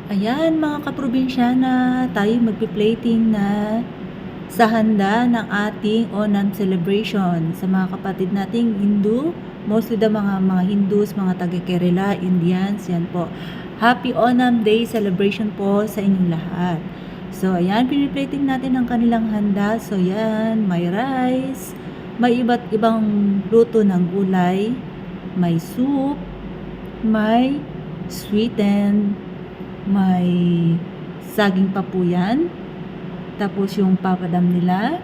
Ayan mga kaprobinsyana, tayo magpi-plating na sa handa ng ating Onam celebration sa mga kapatid nating Hindu, mostly the mga Hindus, mga taga-Kerala, Indians, yan po. Happy Onam Day celebration po sa inyong lahat. So ayan, piniplating natin ang kanilang handa. So yan, may rice, may iba't ibang luto ng gulay, may soup, may sweetened, may saging pa po yan, tapos yung papadam nila,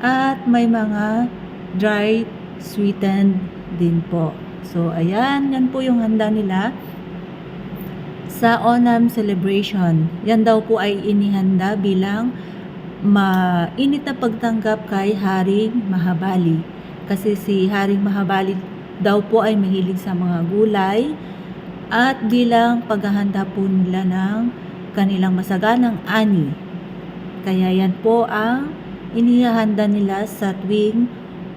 at may mga dried sweetened din po. So ayan, yan po yung handa nila sa Onam celebration. Yan daw po ay inihanda bilang mainit na pagtanggap kay Haring Mahabali. Kasi si Haring Mahabali daw po ay mahilig sa mga gulay, at bilang paghahanda po nila ng kanilang masaganang ani. Kaya yan po ang inihahanda nila sa tuwing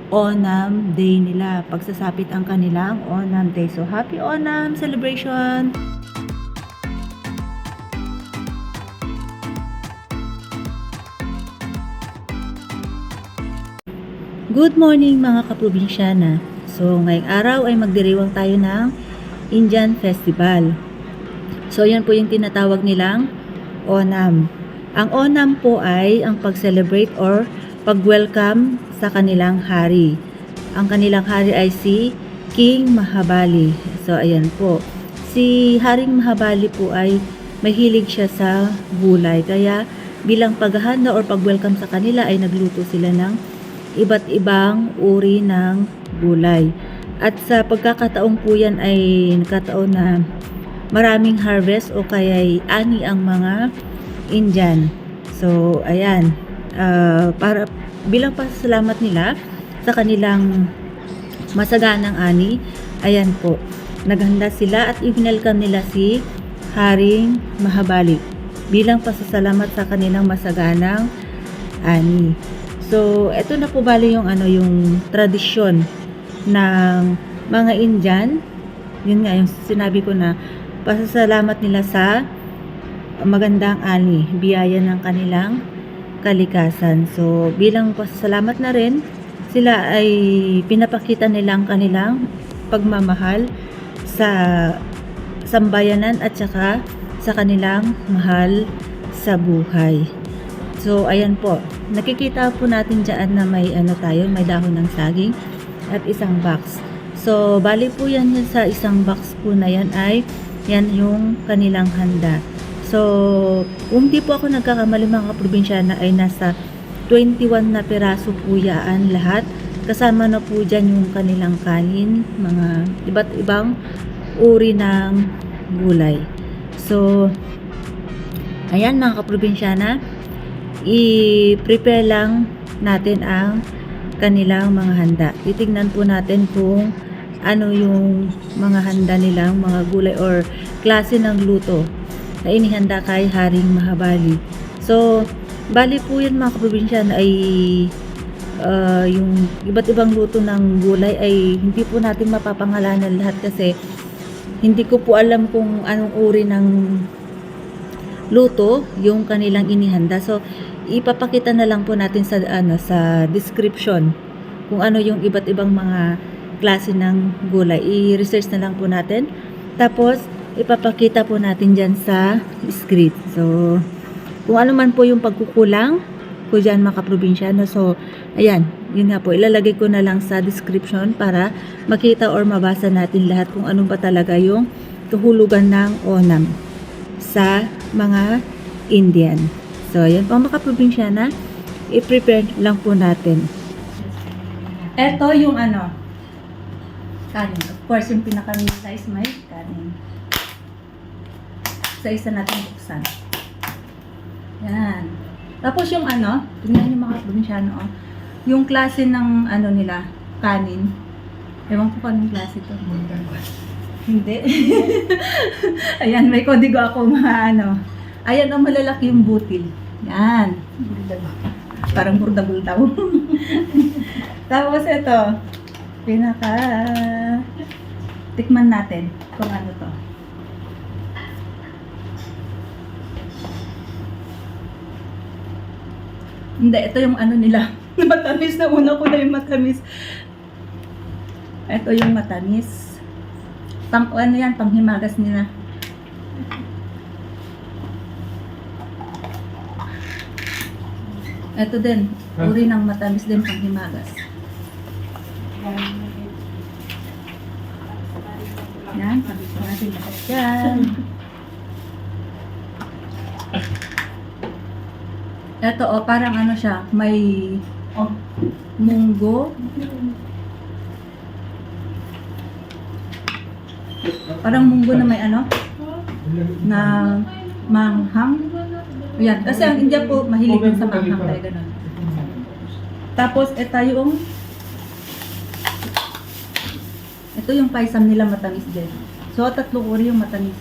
Onam Day nila, pagsasapit ang kanilang Onam Day. So happy Onam celebration! Good morning mga kaprobinsyana. So ngayong araw ay magdiriwang tayo ng Indian Festival. So yan po yung tinatawag nilang Onam. Ang Onam po ay ang pag-celebrate or pag-welcome sa kanilang hari. Ang kanilang hari ay si King Mahabali. So ayan po. Si Haring Mahabali po ay mahilig siya sa gulay. Kaya bilang paghahanda or pag-welcome sa kanila ay nagluto sila ng iba't ibang uri ng gulay. At sa pagkakataong po yan ay nakataon na maraming harvest o kaya ani ang mga Indian. So, ayan. Para bilang pasasalamat nila sa kanilang masaganang ani, ayan po. Naghanda sila at i-welcome nila si Haring Mahabali bilang pasasalamat sa kanilang masaganang ani. So, eto na po bali yung yung tradisyon ng mga Indian. Yun nga yung sinabi ko na pasasalamat nila sa magandang ani, biyaya ng kanilang kalikasan. So bilang pasasalamat na rin, sila ay pinapakita nila ang kanilang pagmamahal sa sambayanan at saka sa kanilang mahal sa buhay. So ayan po, nakikita po natin dyan na may tayo, may dahon ng saging at isang box. So, bali po yan sa isang box po na yan ay yan yung kanilang handa. So, kung di po ako nagkakamali mga kaprobinsyana ay nasa 21 na piraso po yan lahat. Kasama na po dyan yung kanilang kanin, mga iba't ibang uri ng gulay. So, ayan mga kaprobinsyana, i-prepare lang natin ang kanilang mga handa. Titignan po natin kung ano yung mga handa nilang mga gulay or klase ng luto na inihanda kay Haring Mahabali. So, bali po yun mga kaprobinsyana ay yung iba't ibang luto ng gulay ay hindi po natin mapapangalanan lahat kasi hindi ko po alam kung anong uri ng luto yung kanilang inihanda. So, ipapakita na lang po natin sa sa description kung ano yung iba't ibang mga klase ng gulay. I-research na lang po natin. Tapos ipapakita po natin diyan sa script. So kung ano man po yung pagkukulang ko diyan mga kaprobinsyano. So ayan, yun nga po, ilalagay ko na lang sa description para makita or mabasa natin lahat kung ano ba talaga yung tuhulugan ng Onam sa mga Indian. So, yan po mga kaprobinsyana, i-prepare lang po natin. Ito yung kanin. Of course, yung pinaka-size may kanin. So, isa natin buksan. Yan. Tapos yung tingnan yung mga kaprobinsyana, yung klase ng nila, kanin. Ewan ko pa ng klase ito. Hindi. Ayan, may kodigo ako mga Ayan, malalaki yung butil. Yan. Parang burda-buldaw. Tapos ito, tikman natin kung ano to. Hindi, ito yung ano nila. Matamis na una ko na yung matamis. Ito yung matamis. Ano yan, panghimagas nila. Ito din, uri ng matamis din panghimagas. Yan, pagkita natin lahat yan. Ito parang ano siya, may munggo. Parang munggo na may ano, na manghang. Yan, kasi ang India po mahilig din sa manghang tayo ganun. Tapos ito yung paisam nila matamis din. So, tatlong uri yung matamis.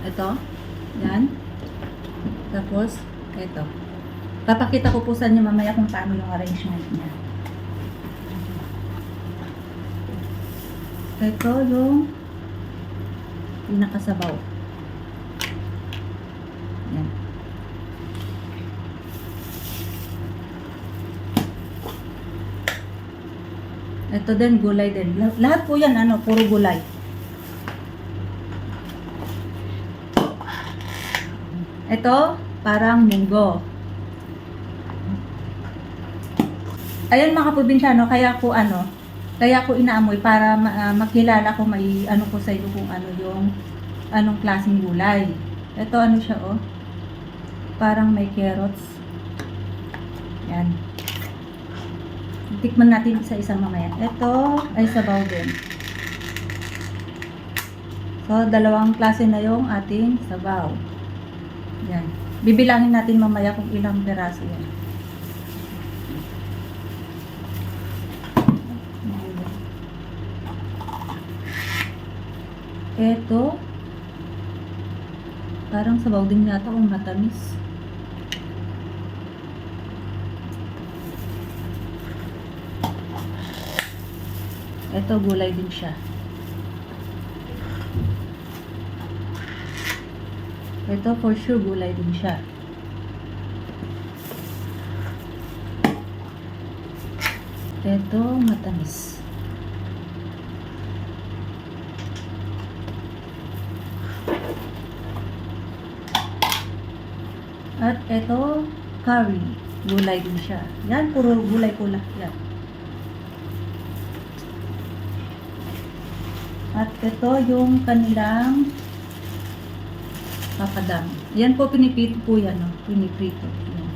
Ito, yan. Tapos, ito. Papakita ko po sa inyo mamaya kung paano yung arrangement niya. Ito yung pinakasabaw. Yan. Ito din, gulay din. Lahat po yan, puro gulay. Ito, parang munggo. Ayan mga probinsyano, kaya ko inaamoy para makilala ko may ko sa iyo kung ano yung anong klaseng gulay. Ito siya parang may carrots. Yan. Tikman natin isa-isa mamaya. Ito ay sabaw din. So, dalawang klase na yung ating sabaw. Yan. Bibilangin natin mamaya kung ilang peraso yan. Ito, parang sabaw din yata kung matamis. Ito, gulay din siya. Ito, for sure, gulay din siya. Ito, matamis. At ito, curry. Gulay din siya. Yan, puro gulay pula. Yan. At ito yung kanilang papadang. Yan po, piniprito po yan. Piniprito. Yan.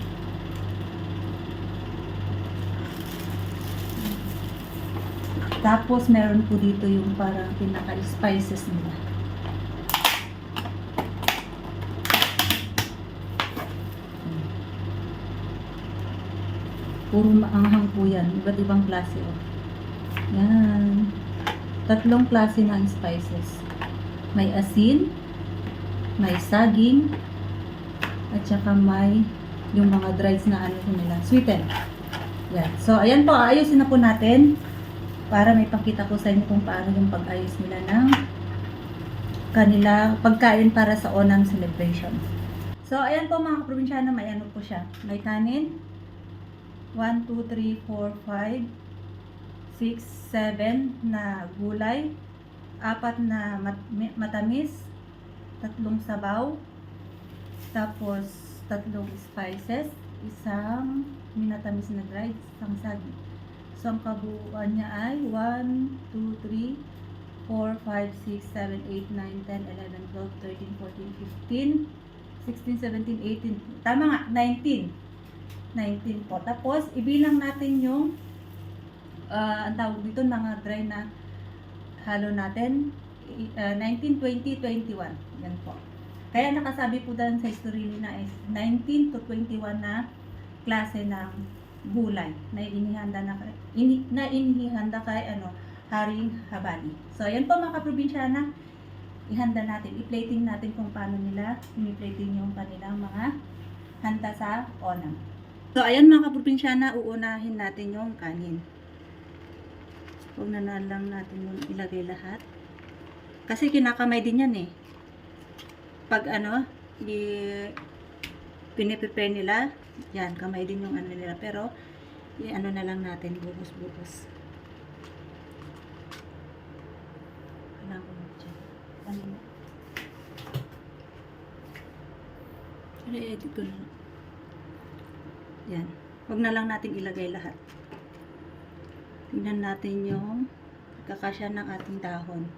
Tapos, meron po dito yung parang pinaka-spices nila. Puro maanghang po yan. Iba't ibang klase. Yan. Tatlong klase ng spices. May asin, may saging, at saka may yung mga dried na nila. Sweeten. Yan. So, ayan po. Ayusin na po natin para may pakita ko sa inyo kung paano yung pag-ayos nila ng kanila pagkain para sa Onam celebration. So, ayan po mga kaprobinsyano. May po siya. May kanin. 1, 2, 3, 4, 5, 6, 7 na gulay, 4 na matamis, 3 sabaw, tapos 3 spices, isang minatamis na dried, isang saging. So, ang kabuuan niya ay 1, 2, 3, 4, 5, 6, 7, 8, 9, 10, 11, 12, 13, 14, 15, 16, 17, 18, tama nga, 19 po. Tapos, ibilang natin yung ang tawag dito, mga dry na halo natin, 19, 20, 21. Yan po. Kaya nakasabi po dyan sa history na is 19 to 21 na klase ng gulay na inihanda kay Haring Habani. So, yan po mga kaprobinsyana. Ihanda natin, i-plating natin kung paano nila i-plating yung kanilang mga handa sa Onam. So, ayan mga kaprobinsyana, uunahin natin yung kanin. Huwag na lang natin yung ilagay lahat. Kasi kinakamay din yan Pag piniprepare nila, Yan, kamay din yung ano nila. Pero, i-ano na lang natin, buhos-buhos. Kailangan ko na dyan. Ano na? I-edit ko na. Yan. Huwag na lang natin ilagay lahat. Tingnan natin yung kakasya ng ating dahon.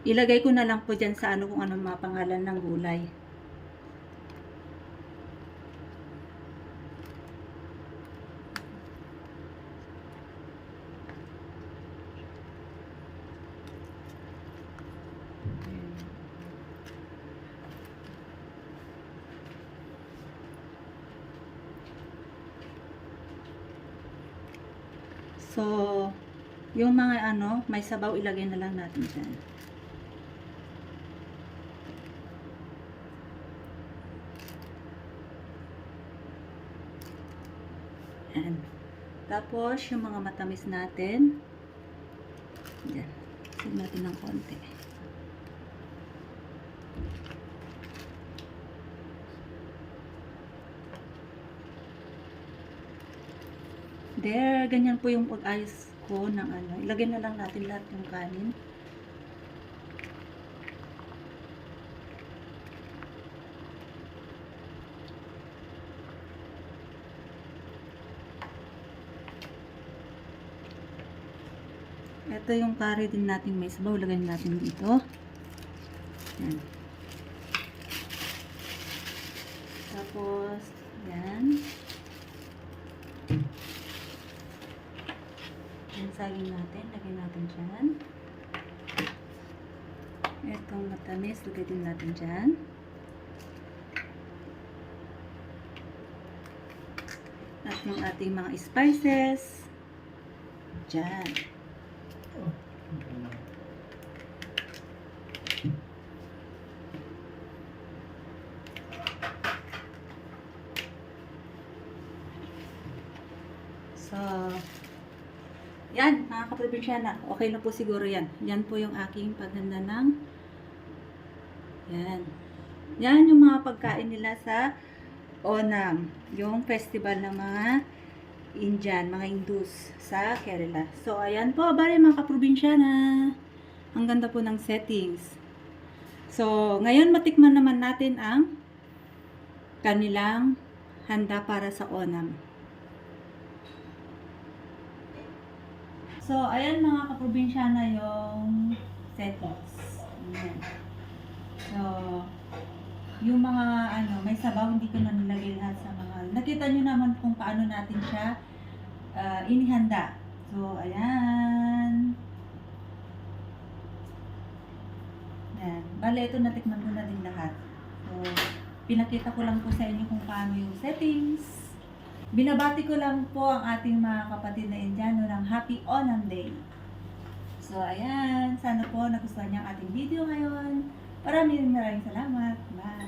Ilagay ko na lang po dyan sa ano kung ano mga pangalan ng gulay. So, yung mga ano, may sabaw, ilagay na lang natin dyan. Ayan. Tapos, yung mga matamis natin, dyan. Sige natin ng konti. There, ganyan po yung pag-ayos ko ng ano. Ilagay na lang natin lahat yung kanin. Ito yung curry din natin may sabaw. Lagay natin dito. Yan. Tapos, yan. Yung saging natin, lagay natin dyan. Itong matamis, lagay din natin dyan. At yung ating mga spices, dyan. So, yan, mga kaprobinsyana. Okay na po siguro yan. Yan po yung aking paghanda ng yan. Yan yung mga pagkain nila sa Onam. Yung festival ng mga Indian, mga Hindus sa Kerala. So, ayan po. Bale, mga kaprobinsyana. Ang ganda po ng settings. So, ngayon matikman naman natin ang kanilang handa para sa Onam. So, ayan mga kaprobinsyana yung settings. Ayan. So, yung mga ano, may sabaw, hindi ko na nilagay lahat sa mga, nakita nyo naman kung paano natin siya inihanda. So, ayan. Ayan. Bale, ito natikman ko na din lahat. So, pinakita ko lang po sa inyo kung paano yung settings. Binabati ko lang po ang ating mga kapatid na Indiano ng Happy Onam Day. So, ayan. Sana po nagustuhan niyo ang ating video ngayon. Maraming salamat. Bye!